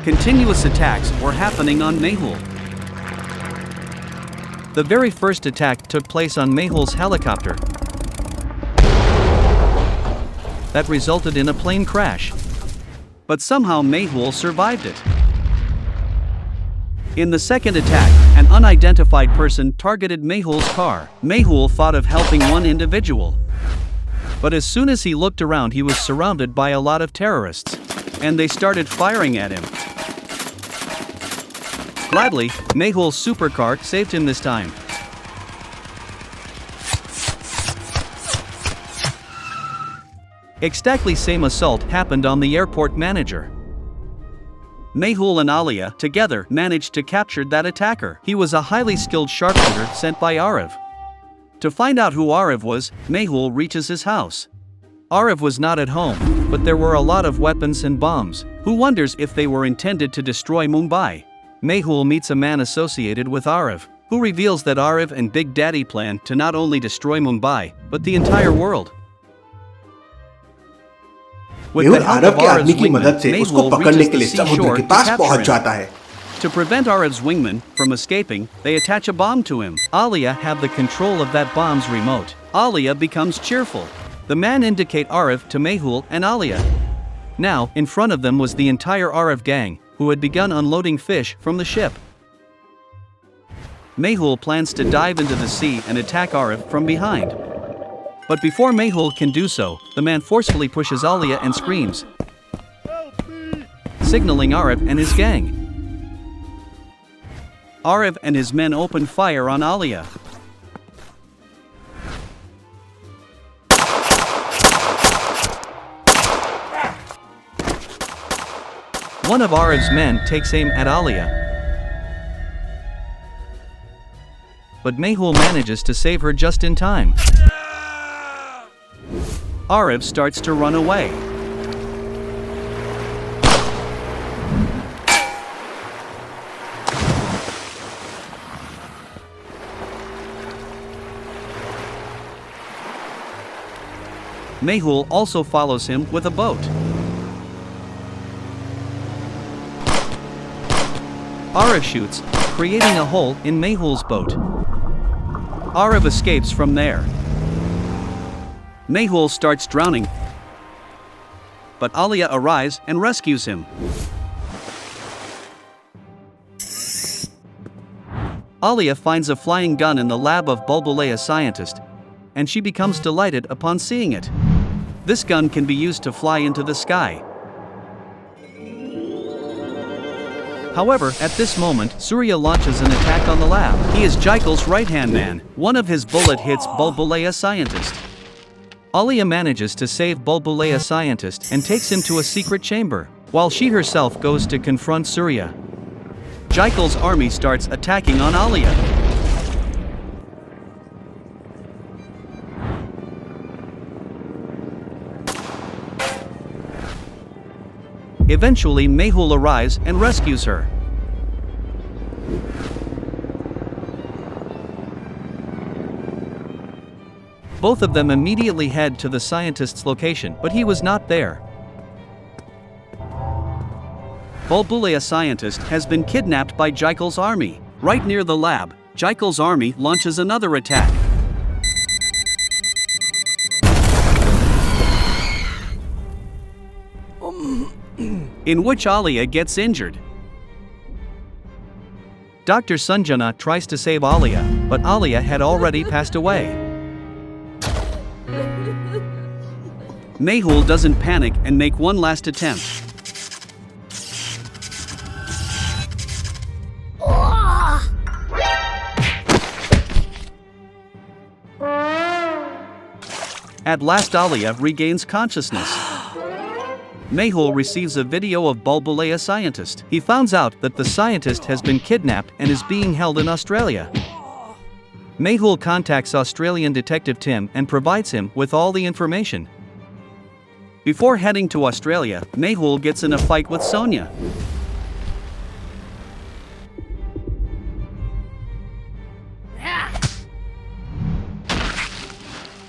Continuous attacks were happening on Mehul. The very first attack took place on Mehul's helicopter. That resulted in a plane crash. But somehow Mehul survived it. In the second attack, an unidentified person targeted Mehul's car. Mehul thought of helping one individual. But as soon as he looked around, he was surrounded by a lot of terrorists. And they started firing at him. Gladly, Mehul's supercar saved him this time. Exactly same assault happened on the airport manager. Mehul and Alia together managed to capture that attacker. He was a highly skilled sharpshooter sent by Arav. To find out who Arav was, Mehul reaches his house. Arav was not at home, but there were a lot of weapons and bombs. Who wonders if they were intended to destroy Mumbai? Mehul meets a man associated with Arav, who reveals that Arav and Big Daddy plan to not only destroy Mumbai, but the entire world. Mehul Aarav के आदमी की मदद से उसको पकड़ने के लिए समुद्र के पास पहुंच जाता है. To prevent Arav's wingman from escaping, they attach a bomb to him. Alia have the control of that bomb's remote. Alia becomes cheerful. The man indicate Arav to Mehul and Alia. Now, in front of them was the entire Arav gang, who had begun unloading fish from the ship. Mehul plans to dive into the sea and attack Arav from behind. But before Mehul can do so, the man forcefully pushes Alia and screams, signaling Arav and his gang. Arav and his men open fire on Alia. One of Arav's men takes aim at Alia. But Mehul manages to save her just in time. Arav starts to run away. Mehul also follows him with a boat. Arav shoots, creating a hole in Mehul's boat. Arav escapes from there. Mehul starts drowning, but Alia arrives and rescues him. Alia finds a flying gun in the lab of Bulbulaya scientist, and she becomes delighted upon seeing it. This gun can be used to fly into the sky. However, at this moment, Surya launches an attack on the lab. He is Jaikal's right-hand man. One of his bullet hits Bulbulaya scientist. Alia manages to save Bulbulaya scientist and takes him to a secret chamber, while she herself goes to confront Surya. Jaikal's army starts attacking on Alia. Eventually, Mehul arrives and rescues her. Both of them immediately head to the scientist's location, but he was not there. Bulbulaya scientist has been kidnapped by Jaikal's army. Right near the lab, Jaikal's army launches another attack. In which Alia gets injured. Dr. Sanjana tries to save Alia, but Alia had already passed away. Mehul doesn't panic and make one last attempt. At last Alia regains consciousness. Mehul receives a video of Bulbulaya scientist. He finds out that the scientist has been kidnapped and is being held in Australia. Mehul contacts Australian detective Tim and provides him with all the information. Before heading to Australia, Mehul gets in a fight with Sonia.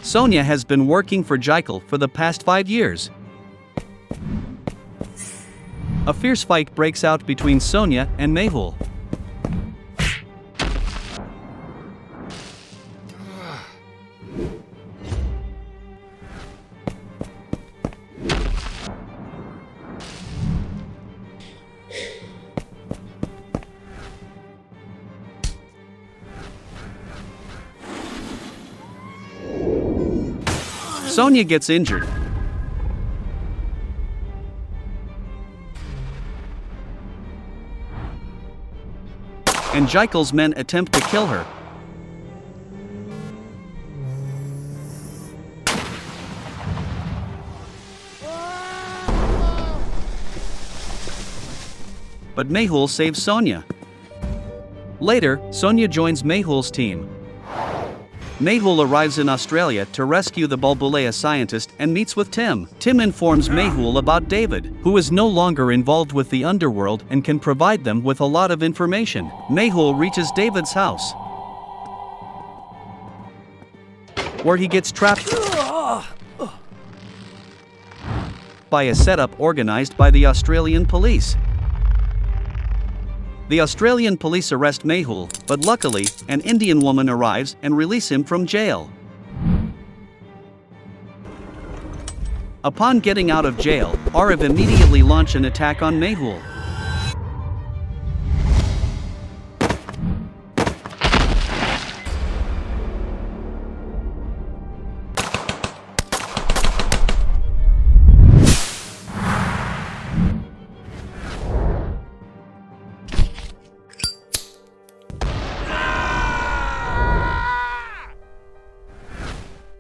Sonia has been working for Jaikal for the past 5 years. A fierce fight breaks out between Sonia and Mehul. Sonia gets injured. And Jekyll's men attempt to kill her. But Mehul saves Sonia. Later, Sonia joins Mehul's team. Mehul arrives in Australia to rescue the Bulbulea scientist and meets with Tim. Tim informs Mehul about David, who is no longer involved with the underworld and can provide them with a lot of information. Mehul reaches David's house, where he gets trapped by a setup organized by the Australian police. The Australian police arrest Mehul, but luckily, an Indian woman arrives and releases him from jail. Upon getting out of jail, Arav immediately launches an attack on Mehul.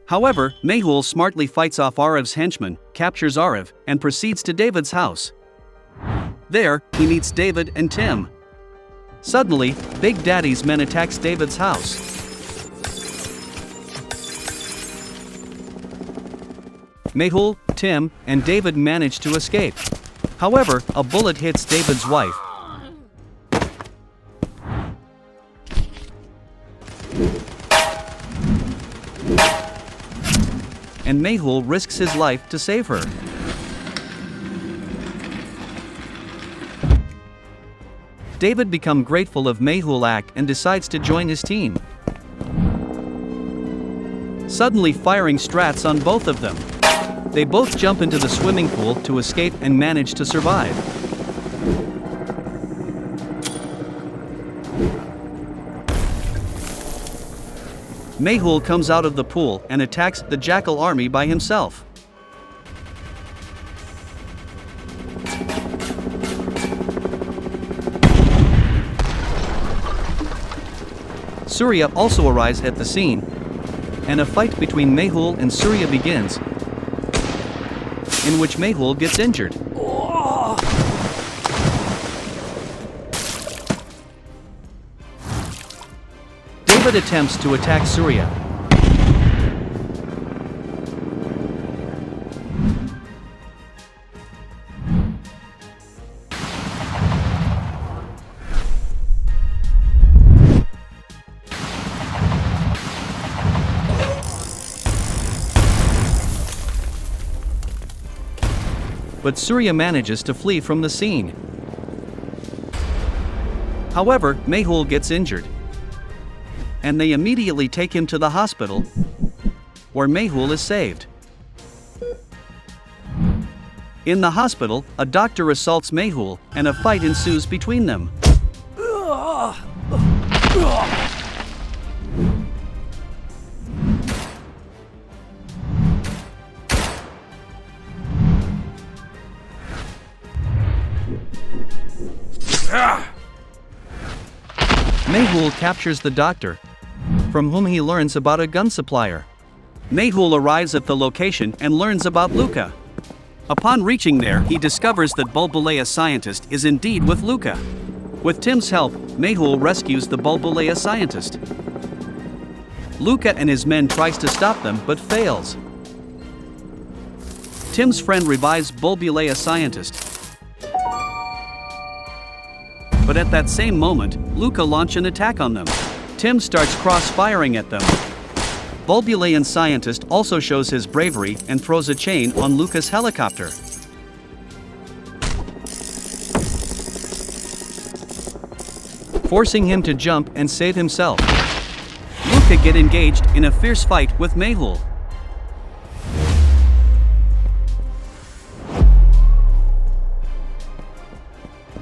However, Mehul smartly fights off Arav's henchman, captures Arav, and proceeds to David's house. There, he meets David and Tim. Suddenly, Big Daddy's men attacks David's house. Mehul, Tim, and David manage to escape. However, a bullet hits David's wife. And Mehul risks his life to save her. David becomes grateful of Mehul's act and decides to join his team. Suddenly firing strats on both of them. They both jump into the swimming pool to escape and manage to survive. Mehul comes out of the pool and attacks the Jackal army by himself. Surya also arrives at the scene, and a fight between Mehul and Surya begins, in which Mehul gets injured. David attempts to attack Surya. But Surya manages to flee from the scene. However, Mehul gets injured, and they immediately take him to the hospital, where Mehul is saved. In the hospital, a doctor assaults Mehul, and a fight ensues between them. Mehul captures the doctor, from whom he learns about a gun supplier. Mehul arrives at the location and learns about Luca. Upon reaching there, he discovers that Bulbulea scientist is indeed with Luca. With Tim's help, Mehul rescues the Bulbulea scientist. Luca and his men tries to stop them but fails. Tim's friend revives Bulbulea scientist. But at that same moment, Luca launches an attack on them. Tim starts cross-firing at them. Bulbulean scientist also shows his bravery and throws a chain on Luca's helicopter. forcing him to jump and save himself. Luca get engaged in a fierce fight with Mehul.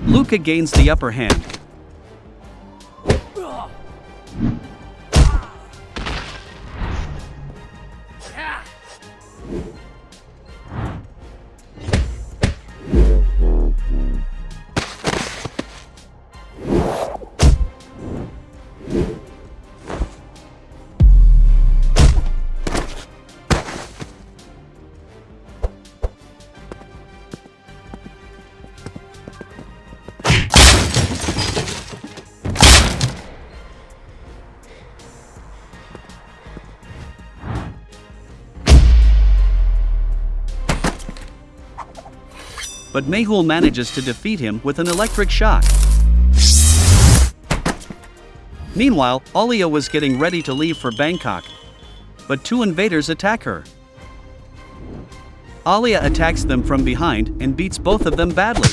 Luca gains the upper hand. But Mehul manages to defeat him with an electric shock. Meanwhile, Alia was getting ready to leave for Bangkok, but two invaders attack her. Alia attacks them from behind and beats both of them badly.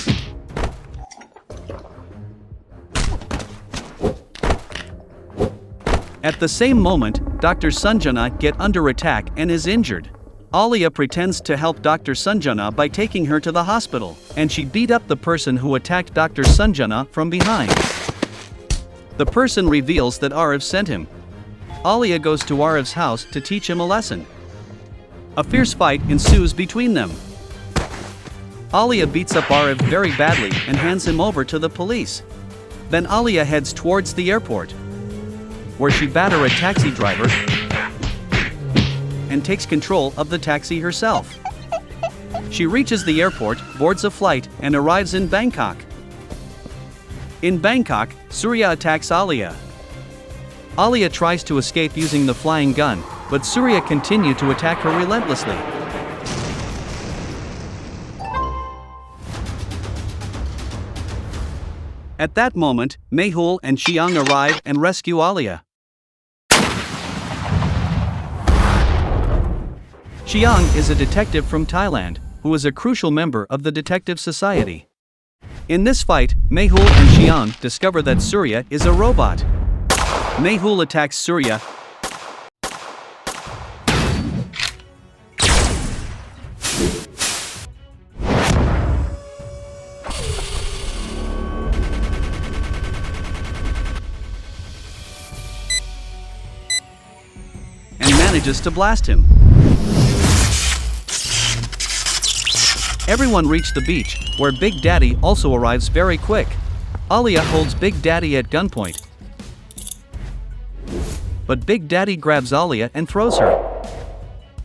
At the same moment, Dr. Sanjana get under attack and is injured. Alia pretends to help Dr. Sanjana by taking her to the hospital, and she beat up the person who attacked Dr. Sanjana from behind. The person reveals that Arav sent him. Alia goes to Arav's house to teach him a lesson. A fierce fight ensues between them. Alia beats up Arav very badly and hands him over to the police. Then Alia heads towards the airport, where she batters a taxi driver and takes control of the taxi herself. She reaches the airport, boards a flight, and arrives in Bangkok. In Bangkok, Surya attacks Alia. Alia tries to escape using the flying gun, but Surya continues to attack her relentlessly. At that moment, Mehul and Chiang arrive and rescue Alia. Chiang is a detective from Thailand, who is a crucial member of the detective society. In this fight, Mehul and Chiang discover that Surya is a robot. Mehul attacks Surya and manages to blast him. Everyone reach the beach, where Big Daddy also arrives very quick. Alia holds Big Daddy at gunpoint, but Big Daddy grabs Alia and throws her.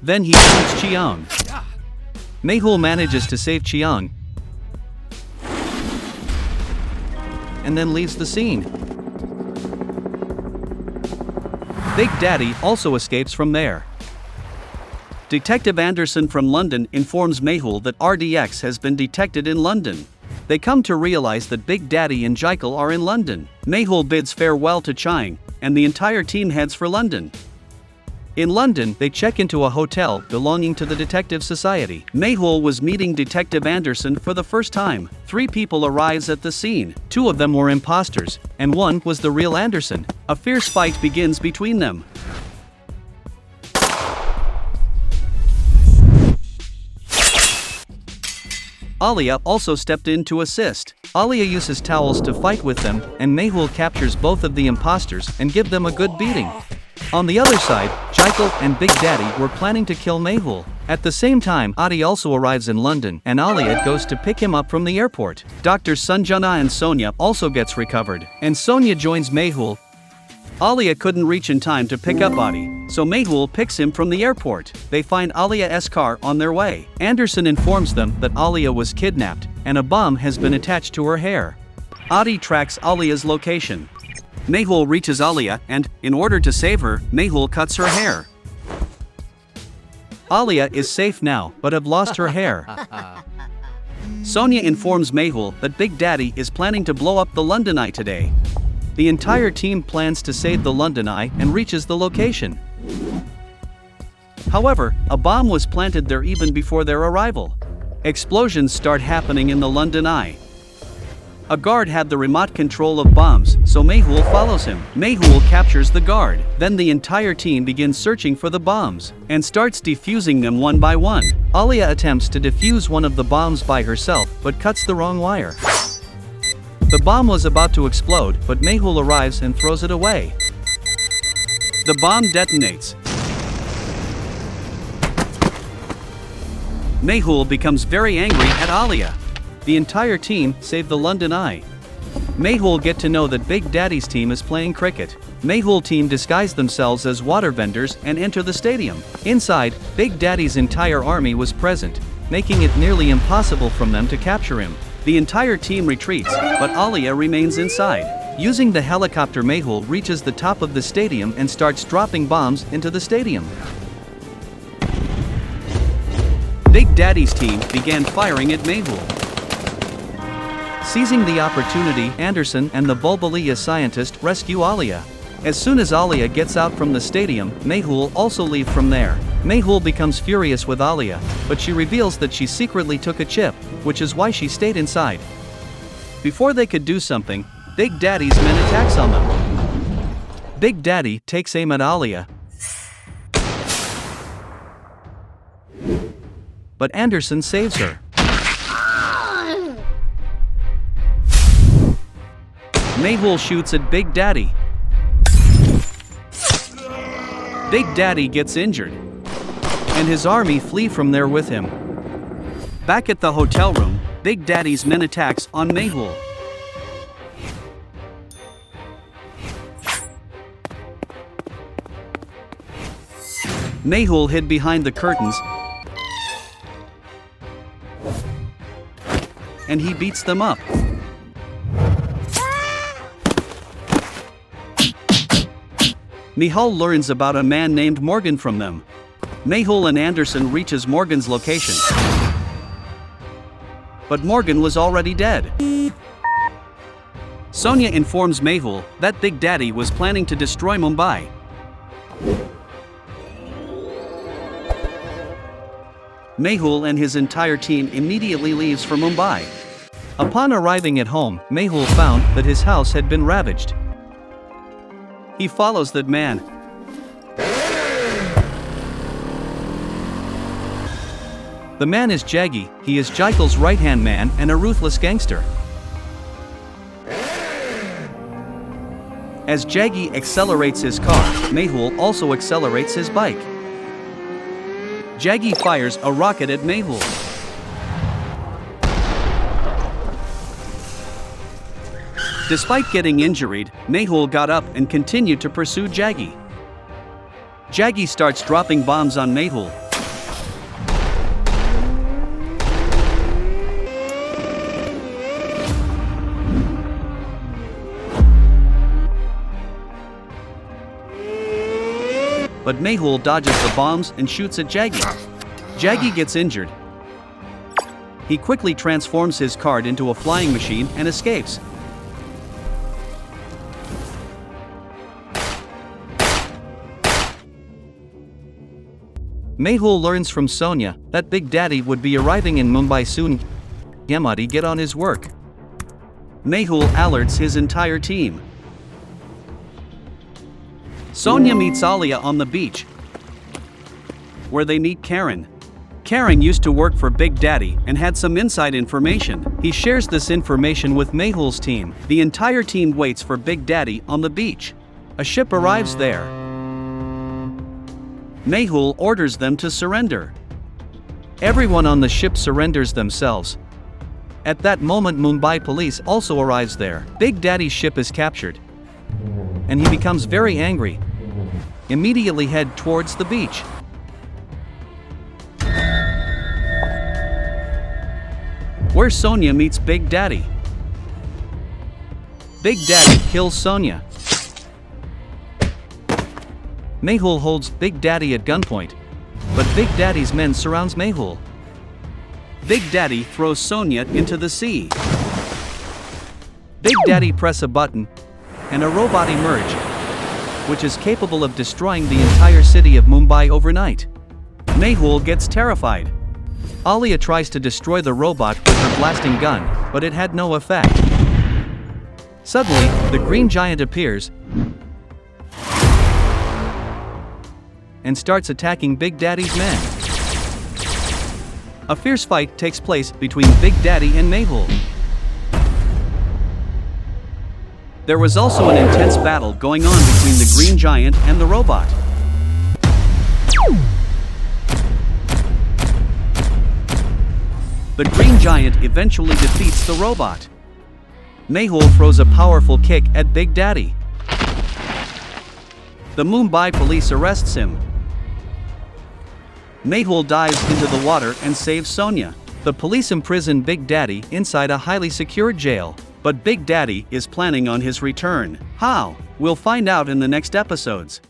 Then he shoots Chiang. Mehul manages to save Chiang and then leaves the scene. Big Daddy also escapes from there. Detective Anderson from London informs Mehul that RDX has been detected in London. They come to realize that Big Daddy and Jekyll are in London. Mehul bids farewell to Chiang, and the entire team heads for London. In London, they check into a hotel belonging to the Detective Society. Mehul was meeting Detective Anderson for the first time. 3 people arrives at the scene. 2 of them were imposters, and 1 was the real Anderson. A fierce fight begins between them. Alia also stepped in to assist. Alia uses towels to fight with them, and Mehul captures both of the imposters and give them a good beating. On the other side, Jekyll and Big Daddy were planning to kill Mehul. At the same time, Adi also arrives in London, and Alia goes to pick him up from the airport. Dr. Sanjana and Sonia also gets recovered, and Sonia joins Mehul. Alia couldn't reach in time to pick up Adi, so Mehul picks him from the airport. They find Alia's car on their way. Anderson informs them that Alia was kidnapped, and a bomb has been attached to her hair. Adi tracks Alia's location. Mehul reaches Alia and, in order to save her, Mehul cuts her hair. Alia is safe now, but have lost her hair. Sonia informs Mehul that Big Daddy is planning to blow up the London Eye today. The entire team plans to save the London Eye and reaches the location. However, a bomb was planted there even before their arrival. Explosions start happening in the London Eye. A guard had the remote control of bombs, so Mehul follows him. Mehul captures the guard. Then the entire team begins searching for the bombs and starts defusing them one by one. Alia attempts to defuse one of the bombs by herself but cuts the wrong wire. The bomb was about to explode, but Mehul arrives and throws it away. The bomb detonates. Mehul becomes very angry at Alia. The entire team, save the London Eye. Mehul get to know that Big Daddy's team is playing cricket. Mehul team disguise themselves as water vendors and enter the stadium. Inside, Big Daddy's entire army was present, making it nearly impossible for them to capture him. The entire team retreats, but Alia remains inside. Using the helicopter, Mehul reaches the top of the stadium and starts dropping bombs into the stadium. Big Daddy's team began firing at Mehul. Seizing the opportunity, Anderson and the Bulbalia scientist rescue Alia. As soon as Alia gets out from the stadium, Mehul also leaves from there. Mehul becomes furious with Alia, but she reveals that she secretly took a chip, which is why she stayed inside. Before they could do something, Big Daddy's men attacks on them. Big Daddy takes aim at Alia, but Anderson saves her. Mehul shoots at Big Daddy. Big Daddy gets injured, and his army flee from there with him. Back at the hotel room, Big Daddy's men attacks on Mehul. Mehul hid behind the curtains, and he beats them up. Mehul learns about a man named Morgan from them. Mehul and Anderson reaches Morgan's location, but Morgan was already dead. Sonia informs Mehul that Big Daddy was planning to destroy Mumbai. Mehul and his entire team immediately leaves for Mumbai. Upon arriving at home, Mehul found that his house had been ravaged. He follows that man. The man is Jaggi. He is Jaikal's right-hand man and a ruthless gangster. As Jaggi accelerates his car, Mehul also accelerates his bike. Jaggi fires a rocket at Mehul. Despite getting injured, Mehul got up and continued to pursue Jaggi. Jaggi starts dropping bombs on Mehul. But Mehul dodges the bombs and shoots at Jaggi. Jaggi gets injured. He quickly transforms his cart into a flying machine and escapes. Mehul learns from Sonia that Big Daddy would be arriving in Mumbai soon. Yamadi get on his work. Mehul alerts his entire team. Sonia meets Alia on the beach, where they meet Karen. Karen used to work for Big Daddy and had some inside information. He shares this information with Mehul's team. The entire team waits for Big Daddy on the beach. A ship arrives there. Mehul orders them to surrender. Everyone on the ship surrenders themselves. At that moment, Mumbai police also arrives there. Big Daddy's ship is captured, and he becomes very angry. Immediately head towards the beach. Where Sonia meets Big Daddy. Big Daddy kills Sonia. Mehul holds Big Daddy at gunpoint, but Big Daddy's men surrounds Mehul. Big Daddy throws Sonia into the sea. Big Daddy press a button, and a robot emerge, which is capable of destroying the entire city of Mumbai overnight. Mehul gets terrified. Alia tries to destroy the robot with her blasting gun, but it had no effect. Suddenly, the Green Giant appears and starts attacking Big Daddy's men. A fierce fight takes place between Big Daddy and Mehul. There was also an intense battle going on between the Green Giant and the robot. The Green Giant eventually defeats the robot. Mehul throws a powerful kick at Big Daddy. The Mumbai police arrests him. Mehul dives into the water and saves Sonia. The police imprison Big Daddy inside a highly secured jail. But Big Daddy is planning on his return. How? We'll find out in the next episodes.